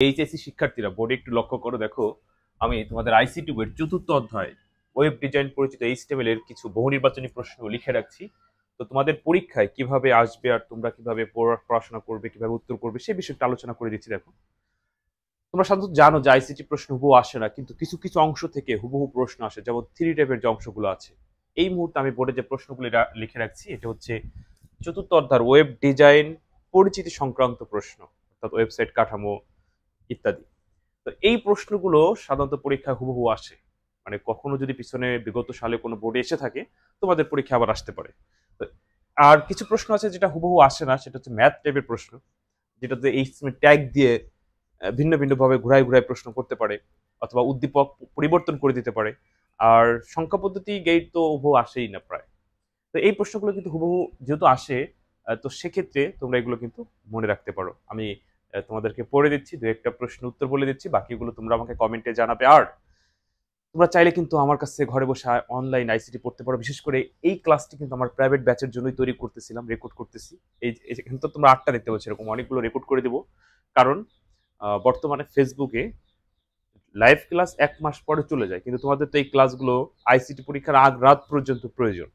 HSC শিক্ষার্থীরা বোর্ডে একটু লক্ষ্য করো, দেখো আমি তোমাদের আইসিটি বইয়ের ৪র্থ অধ্যায় ওয়েব ডিজাইন পরিচিত এইচটিএমএল এর কিছু বহু নির্বাচনী প্রশ্ন লিখে রাখছি। তো তোমাদের পরীক্ষায় কিভাবে আসবে আর তোমরা কিভাবে পড়াশোনা করবে, কিভাবে উত্তর করবে, সে বিষয়টা আলোচনা করে দিচ্ছি। দেখো, তোমরা সাধারণত জানো যে আইসিটি প্রশ্ন হুবহু আসে না, কিন্তু কিছু কিছু অংশ থেকে হুবহু প্রশ্ন আসে, যেমন 3 টাইপের যে অংশগুলো আছে। এই মুহূর্তে আমি বোর্ডে যে প্রশ্নগুলো লিখে রাখছি, এটা হচ্ছে ৪র্থ অধ্যায়ের ওয়েব ডিজাইন পরিচিতি সংক্রান্ত প্রশ্ন, অর্থাৎ ওয়েবসাইট কাঠামো ইত্যাদি। তো এই প্রশ্নগুলো সাধারণত পরীক্ষায় হুবহু আসে, মানে কখনো যদি পিছনে বিগত সালে কোনো বোর্ডে এসে থাকে, তোমাদের পরীক্ষা আবার আসতে পারে। তো আর কিছু প্রশ্ন আছে যেটা হুবহু আসে না, সেটা হচ্ছে ম্যাথ টাইপের প্রশ্ন, যেটাতে এইচটিএমএল ট্যাগ দিয়ে ভিন্ন ভিন্ন ভাবে ঘুরায় ঘুরায় প্রশ্ন করতে পারে, অথবা উদ্দীপক পরিবর্তন করে দিতে পারে। আর সংখ্যা পদ্ধতি গেট তো হুবহু আসেই না প্রায়। তো এই প্রশ্নগুলো কিন্তু হুবহু যেহেতু আসে, তো সেক্ষেত্রে তোমরা এগুলো কিন্তু মনে রাখতে পারো। আমি তোমাদেরকে পড়ে দিচ্ছি, দু একটা প্রশ্ন উত্তর বলে দিচ্ছি, বাকিগুলো তোমরা আমাকে কমেন্টে জানাবে। আর তোমরা চাইলে কিন্তু আমার কাছে ঘরে বসে অনলাইন আইসিটি পড়তে পারো। বিশেষ করে এই ক্লাসটি কিন্তু আমার প্রাইভেট ব্যাচের জন্যই তৈরি করতেছিলাম, রেকর্ড করতেছি। এখানে তো তোমরা 8টা দেখতে পাচ্ছ, এরকম অনেকগুলো রেকর্ড করে দেবো। কারণ বর্তমানে ফেসবুকে লাইভ ক্লাস 1 মাস পরে চলে যায়, কিন্তু তোমাদের তো এই ক্লাসগুলো আইসিটি পরীক্ষার আগ রাত পর্যন্ত প্রয়োজন।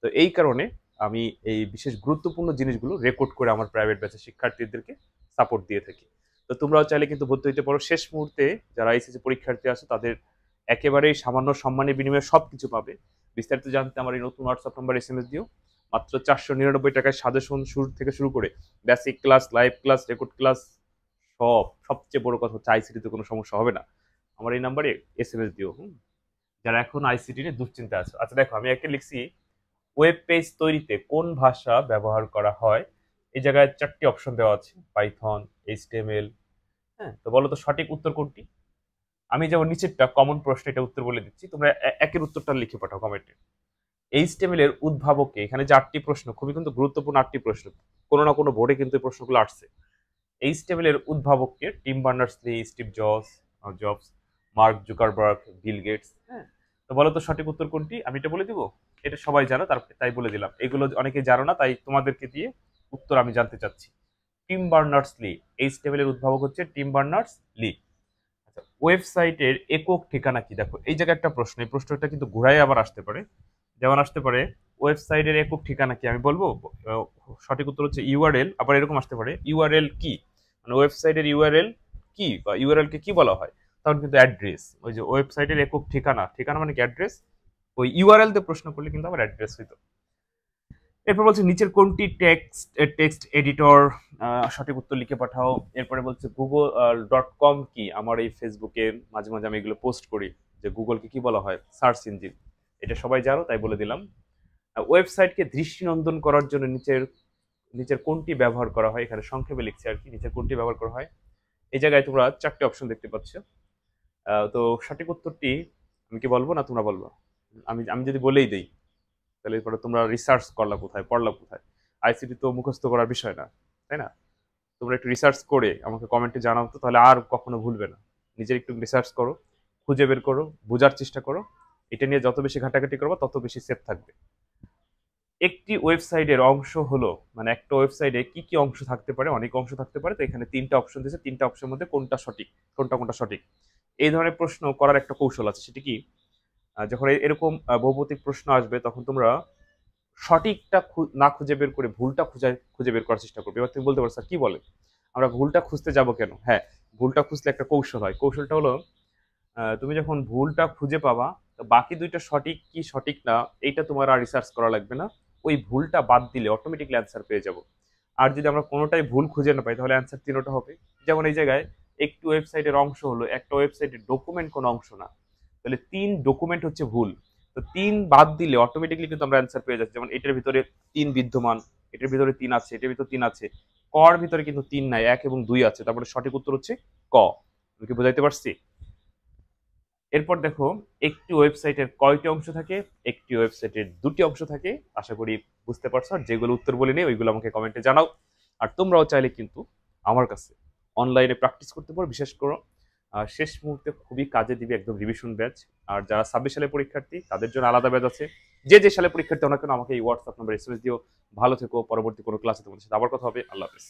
তো এই কারণে আমি এই বিশেষ গুরুত্বপূর্ণ জিনিসগুলো রেকর্ড করে আমার প্রাইভেট ব্যাচের শিক্ষার্থীদেরকে সাপোর্ট দিয়ে থাকি। তো তোমরাও চাইলে কিন্তু ভর্তি হতে পারো। শেষ মুহূর্তে যারা আইসিসি পরীক্ষার্থী আছে তাদের একেবারেই সামান্য সম্মানের বিনিময়ে সবকিছু পাবে। বিস্তারিত জানতে আমার এই নতুন হোয়াটসঅ্যাপ নাম্বার এসএমএস দিও। মাত্র 499 টাকায় সাজেশন শুরু থেকে শুরু করে basic class, live class, record class, সবচেয়ে বড় কথা হচ্ছে আইসিটিতে কোনো সমস্যা হবে না। আমার এই নাম্বারে এসএমএস দিও। যারা এখন আইসিটি নিয়ে দুশ্চিন্তা আছে। আচ্ছা দেখো, আমি একটা লিখছি, ওয়েব পেজ তৈরিতে কোন ভাষা ব্যবহার করা হয়। এই জায়গায় 4টি অপশন দেওয়া আছে, পাইথন, এইচটিএমএল। হ্যাঁ, তো বলো তো সঠিক উত্তর কোনটি? আমি যেমন নিচেরটা কমন প্রশ্ন, এটা উত্তর বলে দিচ্ছি, তোমরা একের উত্তরটা লিখে পাঠাও কমেন্টে। এইচটিএমএল এর উদ্ভাবককে, এখানে যে 8টি প্রশ্ন, খুবই কিন্তু গুরুত্বপূর্ণ 8টি প্রশ্ন, কোনো না কোনো বোর্ডে কিন্তু এই প্রশ্নগুলো আসছে। এইচটিএমএল এর উদ্ভাবককে? Tim Berners Lee, Steve Jobs, Mark Zuckerberg, Bill Gates. হ্যাঁ, তো বলো তো সঠিক উত্তর কোনটি? আমি এটা বলে দিব, এটা সবাই জানো, তাই বলে দিলাম। এগুলো অনেকে জানো না, তাই তোমাদেরকে দিয়ে উত্তর আমি জানতে চাচ্ছি। টিম বার্নার্স-লি, এইচটিএমএল এর উদ্ভাবক হচ্ছে টিম বার্নার্স-লি। আচ্ছা, ওয়েবসাইটের একক ঠিকানা কি? দেখো, এই জায়গায় একটা প্রশ্ন, এই প্রশ্নটা কিন্তু ঘুরাই আবার আসতে পারে। যেমন আসতে পারে, ওয়েবসাইটের একক ঠিকানা কি? আমি বলবো সঠিক উত্তর হচ্ছে ইউআরএল। আবার এরকম আসতে পারে, ইউআরএল কি, মানে ওয়েবসাইটের ইউআরএল কি, বা ইউআরএল কে কি বলা হয়? তখন কিন্তু অ্যাড্রেস, ওই যে ওয়েবসাইটের একক ঠিকানা, ঠিকানা মানে কি অ্যাড্রেস, ওই ইউআরএল দিয়ে প্রশ্ন করলে কিন্তু আবার অ্যাড্রেস হইতো। এরপর বলছে নিচের কোনটি টেক্সট এডিটর? সঠিক উত্তর লিখে পাঠাও। এরপরে বলছে google.com কি? আমার এই ফেসবুকে মাঝে মাঝে আমি এগুলো পোস্ট করি, যে গুগলকে কি বলা হয়? Search engine. এটা সবাই জানো, তাই বলে দিলাম। ওয়েবসাইটকে দৃষ্টিনন্দন করার জন্য নিচের নিচের কোনটি ব্যবহার করা হয়? এখানে সংক্ষেপে লিখছে আর কি, নিচের কোনটি ব্যবহার করা হয়। এই জায়গায় তোমরা 4টে অপশন দেখতে পাচ্ছ। তো সঠিক উত্তরটি আমি কি বলবো না তোমরা বলবো? আমি আমি যদি বলেই দেই, তাহলে পরে তোমরা রিসার্চ করলা কোথায়, পড়লা কোথায়? আইসিটি তো মুখস্থ করার বিষয় না, তাই না? তোমরা একটু রিসার্চ করে আমাকে কমেন্টে জানাও তো, তাহলে আর কখনো ভুলবে না। নিজের একটু রিসার্চ করো, খুঁজে বের করো, বোঝার চেষ্টা করো। এটা নিয়ে যত বেশি ঘাটাঘাটি করবো তত বেশি সেফ থাকবে। একটি ওয়েবসাইটের অংশ হলো, মানে একটা ওয়েবসাইটে কি কি অংশ থাকতে পারে? অনেক অংশ থাকতে পারে। তো এখানে 3টা অপশন দিয়েছে, 3টা অপশনের মধ্যে কোনটা সঠিক, কোনটা সঠিক। এই ধরনের প্রশ্ন করার একটা কৌশল আছে, সেটি কি? যখন এরকম বহুপতিক প্রশ্ন আসবে, তখন তোমরা সঠিকটা না খুঁজে বের করে ভুলটা খুঁজে বের করার চেষ্টা করবে। এবার তুমি বলতে পারো, স্যার কি বলে, আমরা ভুলটা খুঁজতে যাব কেন? হ্যাঁ, ভুলটা খুঁজলে একটা কৌশল হয়। কৌশলটা হলো, তুমি যখন ভুলটা খুঁজে পাবা, তো বাকি 2টা সঠিক কি সঠিক না, এইটা তোমার আর রিসার্চ করা লাগবে না। ওই ভুলটা বাদ দিলে অটোমেটিকলি অ্যান্সার পেয়ে যাব। আর যদি আমরা কোনোটাই ভুল খুঁজে না পাই, তাহলে অ্যান্সার 3টা হবে। যেমন এই জায়গায় একটি ওয়েবসাইটের অংশ হলো, একটা ওয়েবসাইটের ডকুমেন্ট কোনো অংশ না, তাহলে 3 ডকুমেন্ট হচ্ছে ভুল। তো 3 বাদ দিলে অটোমেটিকলি কিন্তু আমরা অ্যান্সার পেয়ে যাচ্ছি। যেমন এটার ভিতরে 3 বিদ্যমান, এটার ভিতরে 3 আছে, এটার ভিতরে 3 আছে, কর ভিতরে কিন্তু 3 নাই, 1 এবং 2 আছে। তারপরে সঠিক উত্তর হচ্ছে ক। আমি কি বোঝাইতে পারছি? এরপর দেখো, একটি ওয়েবসাইটের কয়টি অংশ থাকে? একটি ওয়েবসাইটের 2টি অংশ থাকে। আশা করি বুঝতে পারছো। আর যেগুলো উত্তর বলে নেই ওইগুলো আমাকে কমেন্টে জানাও। আর তোমরাও চাইলে কিন্তু আমার কাছে অনলাইনে প্র্যাকটিস করতে পারো। বিশেষ করো শেষ মুহূর্তে খুবই কাজে দিবে একদম রিভিশন ব্যাচ। আর যারা 26 সালে পরীক্ষার্থী, তাদের জন্য আলাদা ব্যাচ আছে। যে যে সালে পরীক্ষার্থী, ওনাকে আমাকে এই হোয়াটসঅ্যাপ নাম্বার এসএমএস দিও। ভালো থেকো, পরবর্তী কোনো ক্লাসে তোমাদের সাথে আবার কথা হবে। আল্লাহ হাফেজ।